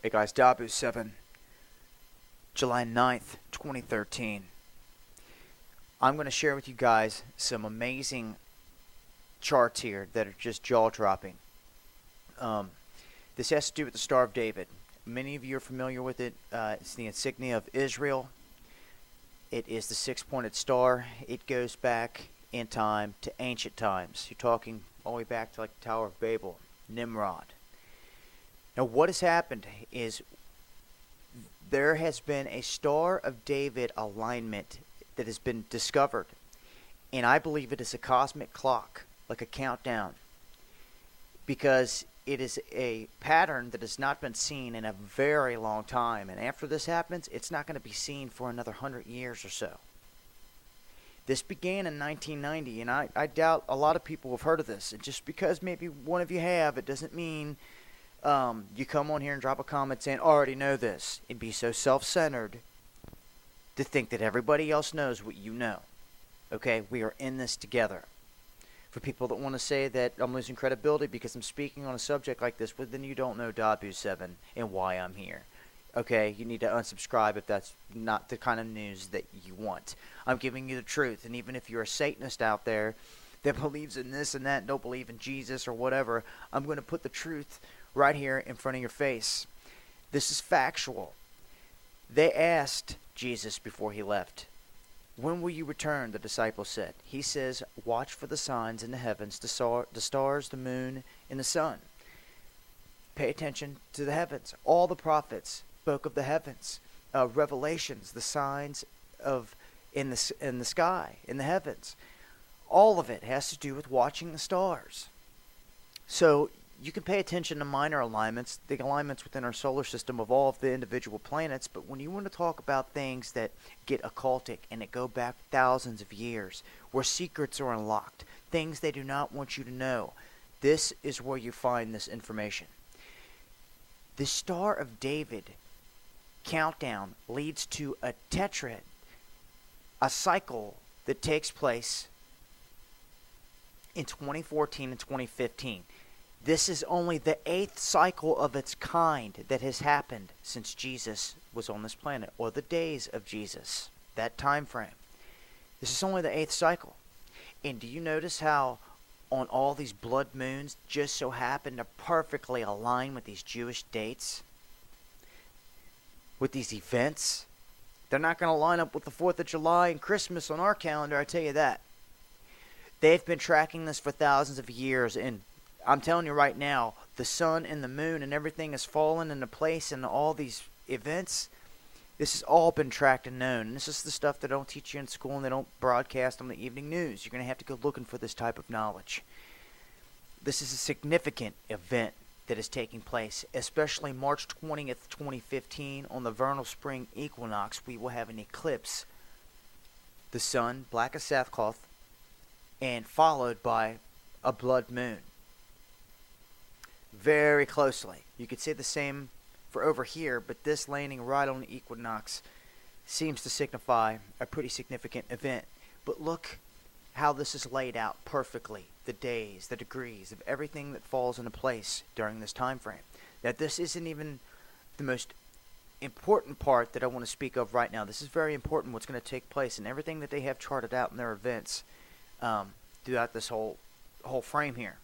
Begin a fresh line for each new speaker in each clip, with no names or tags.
Hey guys, Dabu 7, July 9th, 2013. I'm going to share with you guys some amazing charts here that are just jaw-dropping. This has to do with the Star of David. Many of you are familiar with it. It's the insignia of Israel. It is the six-pointed star. It goes back in time to ancient times. You're talking all the way back to like the Tower of Babel, Nimrod. Now what has happened is there has been a Star of David alignment that has been discovered. And I believe it is a cosmic clock, like a countdown. Because it is a pattern that has not been seen in a very long time. And after this happens, it's not going to be seen for another 100 years or so. This began in 1990, and I doubt a lot of people have heard of this. And just because maybe one of you have, it doesn't mean you come on here and drop a comment saying, I already know this. It'd be so self-centered to think that everybody else knows what you know. Okay, we are in this together. For people that want to say that I'm losing credibility because I'm speaking on a subject like this, well, then you don't know Dabu 7 and why I'm here. Okay, you need to unsubscribe if that's not the kind of news that you want. I'm giving you the truth, and even if you're a Satanist out there that believes in this and that and don't believe in Jesus or whatever, I'm going to put the truth right here in front of your face. This is factual. They asked Jesus before he left, when will you return? The disciples said. He says, watch for the signs in the heavens, the stars, the moon, and the sun. Pay attention to the heavens. All the prophets spoke of the heavens. Revelations, the signs of in the sky, in the heavens. All of it has to do with watching the stars. So you can pay attention to minor alignments, the alignments within our solar system of all of the individual planets, but when you want to talk about things that get occultic and that go back thousands of years, where secrets are unlocked, things they do not want you to know, this is where you find this information. The Star of David countdown leads to a tetrad, a cycle that takes place in 2014 and 2015. This is only the 8th cycle of its kind that has happened since Jesus was on this planet, or the days of Jesus, that time frame. This is only the 8th cycle. And do you notice how on all these blood moons just so happen to perfectly align with these Jewish dates? With these events? They're not going to line up with the 4th of July and Christmas on our calendar, I tell you that. They've been tracking this for thousands of years, and I'm telling you right now, the sun and the moon and everything has fallen into place in all these events. This has all been tracked and known. And this is the stuff they don't teach you in school and they don't broadcast on the evening news. You're going to have to go looking for this type of knowledge. This is a significant event that is taking place, especially March 20th, 2015, on the vernal spring equinox. We will have an eclipse. The sun, black as sackcloth, and followed by a blood moon. Very closely. You could say the same for over here, but this landing right on the equinox seems to signify a pretty significant event. But look how this is laid out perfectly. The days, the degrees of everything that falls into place during this time frame. Now this isn't even the most important part that I want to speak of right now. This is very important what's going to take place and everything that they have charted out in their events throughout this whole frame here.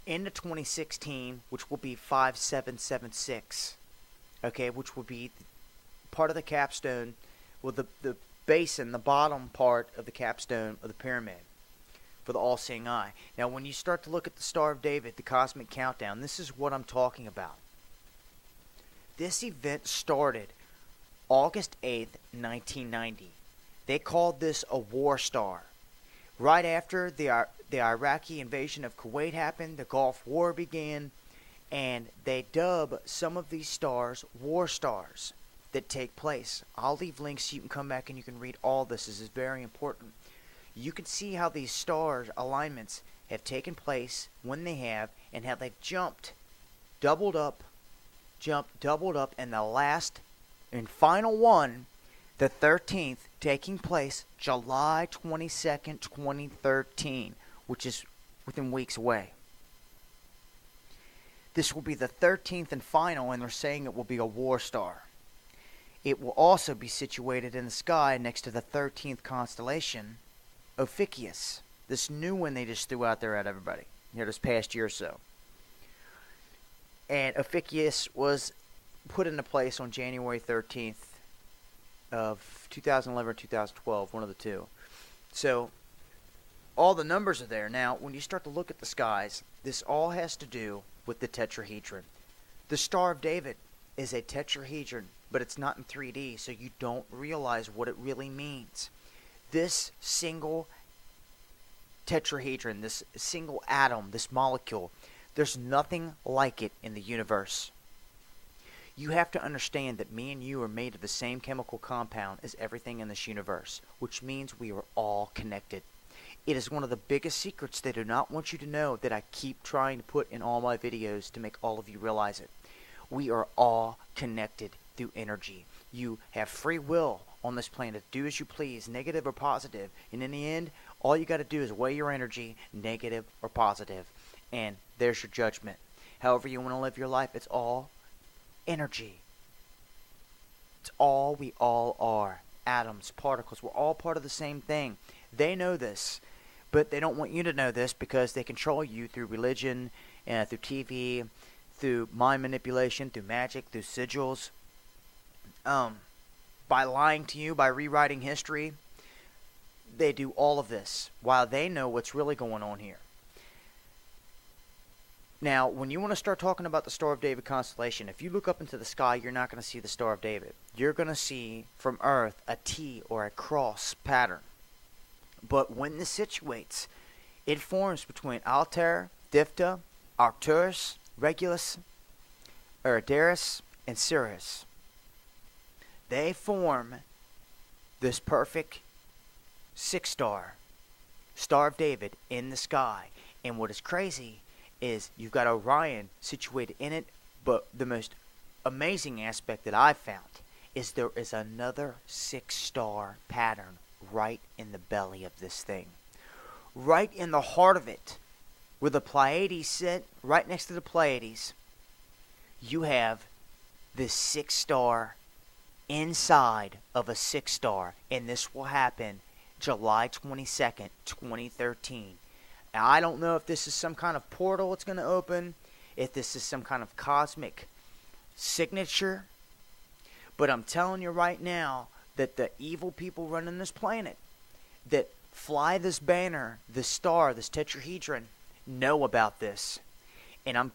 Into 2016, which will be 5776, okay, which will be part of the capstone, well, the basin, the bottom part of the capstone of the pyramid for the all-seeing eye. Now, when you start to look at the Star of David, the cosmic countdown, this is what I'm talking about. This event started August 8th, 1990. They called this a war star. Right after the Iraqi invasion of Kuwait happened, the Gulf War began, and they dub some of these stars war stars that take place. I'll leave links so you can come back and you can read all this. This is very important. You can see how these stars alignments have taken place when they have, and how they've doubled up, and the last and final one, the 13th, taking place July 22nd, 2013, which is within weeks away. This will be the 13th and final, and they're saying it will be a war star. It will also be situated in the sky next to the 13th constellation, Ophiuchus. This new one they just threw out there at everybody this past year or so. And Ophiuchus was put into place on January 13th of 2011 or 2012, one of the two. So all the numbers are there. Now, when you start to look at the skies, this all has to do with the tetrahedron. The Star of David is a tetrahedron, but it's not in 3D, so you don't realize what it really means. This single tetrahedron, this single atom, this molecule, there's nothing like it in the universe. You have to understand that me and you are made of the same chemical compound as everything in this universe, which means we are all connected. It is one of the biggest secrets they do not want you to know that I keep trying to put in all my videos to make all of you realize it. We are all connected through energy. You have free will on this planet. Do as you please, negative or positive. And in the end, all you got to do is weigh your energy, negative or positive. And there's your judgment. However you want to live your life, it's all energy. It's all we all are. Atoms, particles, we're all part of the same thing. They know this, but they don't want you to know this because they control you through religion, through TV, through mind manipulation, through magic, through sigils, by lying to you, by rewriting history. They do all of this while they know what's really going on here. Now, when you want to start talking about the Star of David constellation, if you look up into the sky, you're not going to see the Star of David. You're going to see from Earth a T or a cross pattern. But when this situates, it forms between Altair, Dipta, Arcturus, Regulus, Eridaris, and Sirius. They form this perfect six-star, Star of David in the sky. And what is crazy is you've got Orion situated in it, but the most amazing aspect that I've found is there is another six-star pattern right in the belly of this thing. Right in the heart of it, where the Pleiades sit, right next to the Pleiades, you have this six-star inside of a six-star, and this will happen July 22nd, 2013. Now, I don't know if this is some kind of portal it's going to open, if this is some kind of cosmic signature, but I'm telling you right now that the evil people running this planet that fly this banner, this star, this tetrahedron, know about this. And I'm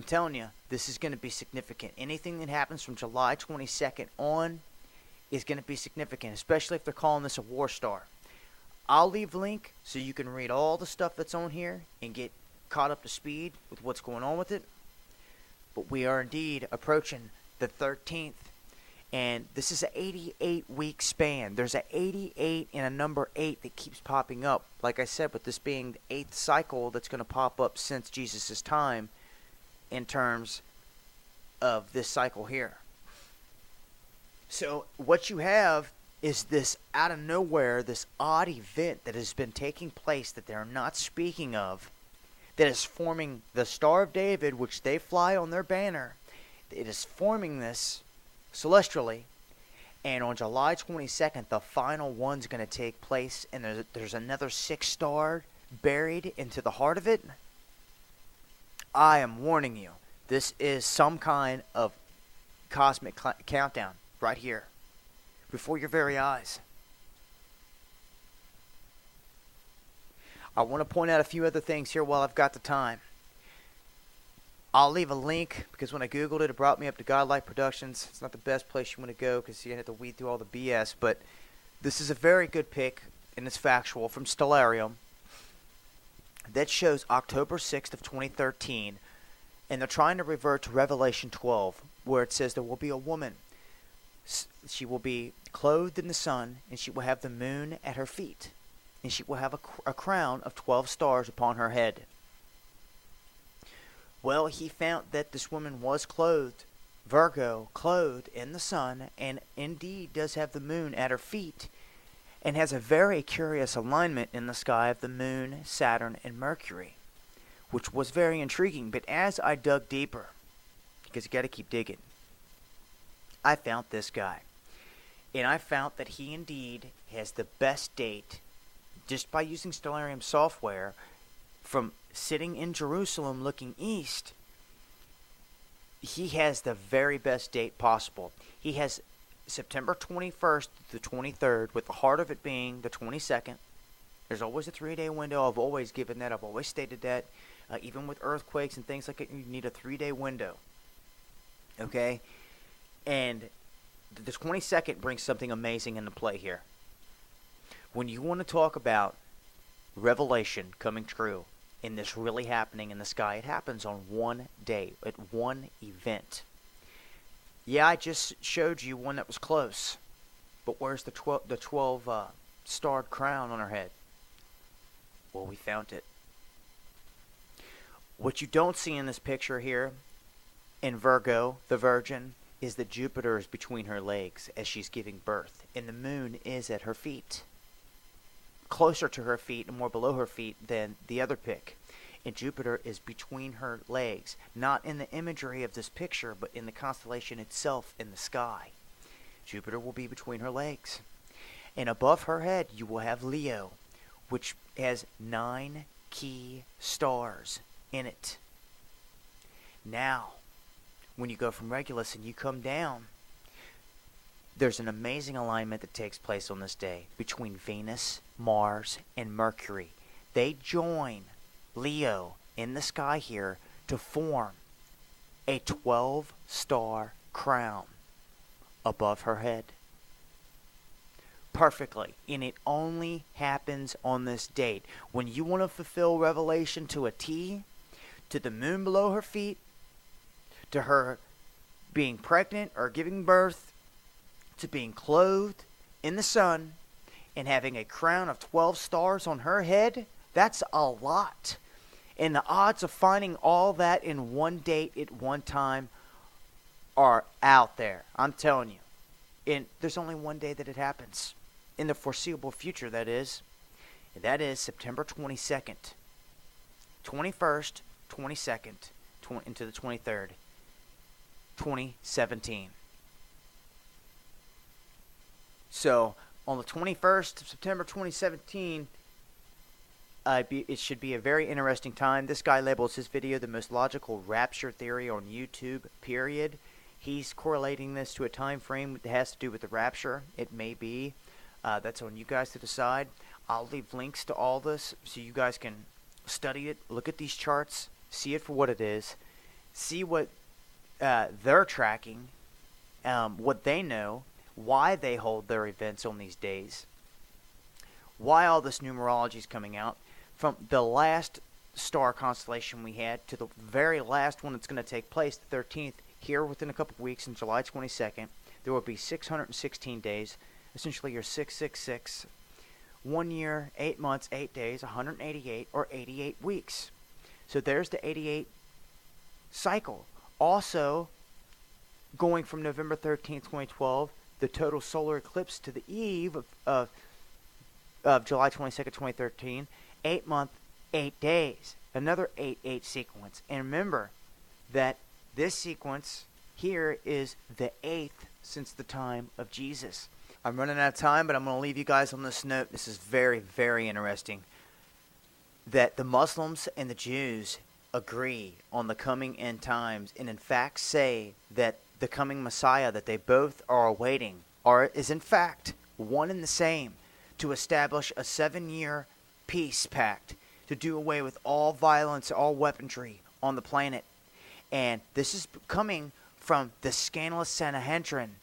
telling you, this is going to be significant. Anything that happens from July 22nd on is going to be significant, especially if they're calling this a war star. I'll leave a link so you can read all the stuff that's on here and get caught up to speed with what's going on with it. But we are indeed approaching the 13th. And this is an 88-week span. There's an 88 and a number 8 that keeps popping up. Like I said, with this being the 8th cycle that's going to pop up since Jesus' time in terms of this cycle here. So what you have is this out of nowhere, this odd event that has been taking place that they're not speaking of, that is forming the Star of David, which they fly on their banner. It is forming this celestially, and on July 22nd, the final one's going to take place, and there's another six-star buried into the heart of it. I am warning you, this is some kind of cosmic countdown right here, before your very eyes. I want to point out a few other things here while I've got the time. I'll leave a link, because when I Googled it, it brought me up to Godlike Productions. It's not the best place you want to go, because you have to weed through all the BS, but this is a very good pick, and it's factual, from Stellarium, that shows October 6th of 2013, and they're trying to revert to Revelation 12, where it says there will be a woman. She will be clothed in the sun, and she will have the moon at her feet, and she will have a crown of 12 stars upon her head. Well, he found that this woman was clothed, Virgo, clothed in the sun, and indeed does have the moon at her feet, and has a very curious alignment in the sky of the moon, Saturn, and Mercury, which was very intriguing. But as I dug deeper, because you got to keep digging. I found this guy. And I found that he indeed has the best date just by using Stellarium software from sitting in Jerusalem looking east. He has the very best date possible. He has September 21st to the 23rd, with the heart of it being the 22nd. There's always a 3-day window. I've always given that. I've always stated that. Even with earthquakes and things like that, you need a 3-day window. Okay? And the 22nd brings something amazing into play here. When you want to talk about revelation coming true and this really happening in the sky, it happens on one day, at one event. Yeah, I just showed you one that was close, but where's the 12 starred crown on her head? Well, we found it. What you don't see in this picture here, in Virgo, the Virgin, is that Jupiter is between her legs as she's giving birth, and the moon is at her feet. Closer to her feet and more below her feet than the other pic. And Jupiter is between her legs, not in the imagery of this picture, but in the constellation itself in the sky. Jupiter will be between her legs. And above her head, you will have Leo, which has 9 key stars in it. Now, when you go from Regulus and you come down, there's an amazing alignment that takes place on this day between Venus, Mars, and Mercury. They join Leo in the sky here to form a 12-star crown above her head. Perfectly. And it only happens on this date. When you want to fulfill Revelation to a T, to the moon below her feet, to her being pregnant or giving birth, to being clothed in the sun, and having a crown of 12 stars on her head, that's a lot. And the odds of finding all that in one date at one time are out there. I'm telling you. And there's only one day that it happens. In the foreseeable future, that is. And that is September 22nd. 21st, 22nd, into the 23rd. 2017. So, on the 21st of September 2017, it should be a very interesting time. This guy labels his video the most logical rapture theory on YouTube, period. He's correlating this to a time frame that has to do with the rapture. It may be. That's on you guys to decide. I'll leave links to all this so you guys can study it, look at these charts, see it for what it is, see what they're tracking, what they know, why they hold their events on these days, why all this numerology is coming out. From the last star constellation we had to the very last one that's going to take place, the 13th, here within a couple of weeks on July 22nd, there will be 616 days. Essentially, you're 666. 1 year, 8 months, 8 days, 188 or 88 weeks. So there's the 88 cycle. Also, going from November 13th, 2012, the total solar eclipse to the eve of July 22nd, 2013, 8 month, 8 days. Another 8-8 sequence. And remember that this sequence here is the 8th since the time of Jesus. I'm running out of time, but I'm going to leave you guys on this note. This is very, very interesting. That the Muslims and the Jews agree on the coming end times, and in fact say that the coming Messiah that they both are awaiting is in fact one and the same, to establish a 7-year peace pact, to do away with all violence, all weaponry on the planet. And this is coming from the scandalous Sanhedrin,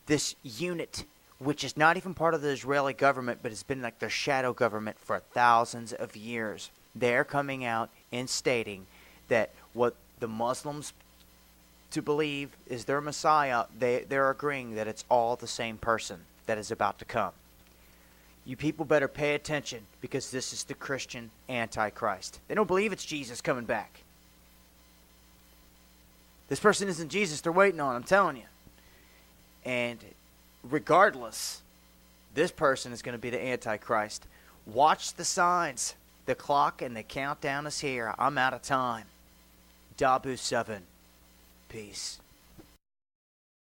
this unit which is not even part of the Israeli government, but has been like their shadow government for thousands of years. They're coming out and stating that what the Muslims to believe is their Messiah, they're agreeing that it's all the same person that is about to come. You people better pay attention, because this is the Christian Antichrist. They don't believe it's Jesus coming back. This person isn't Jesus they're waiting on, I'm telling you. And regardless, this person is going to be the Antichrist. Watch the signs. The clock and the countdown is here. I'm out of time. Dabu 7. Peace.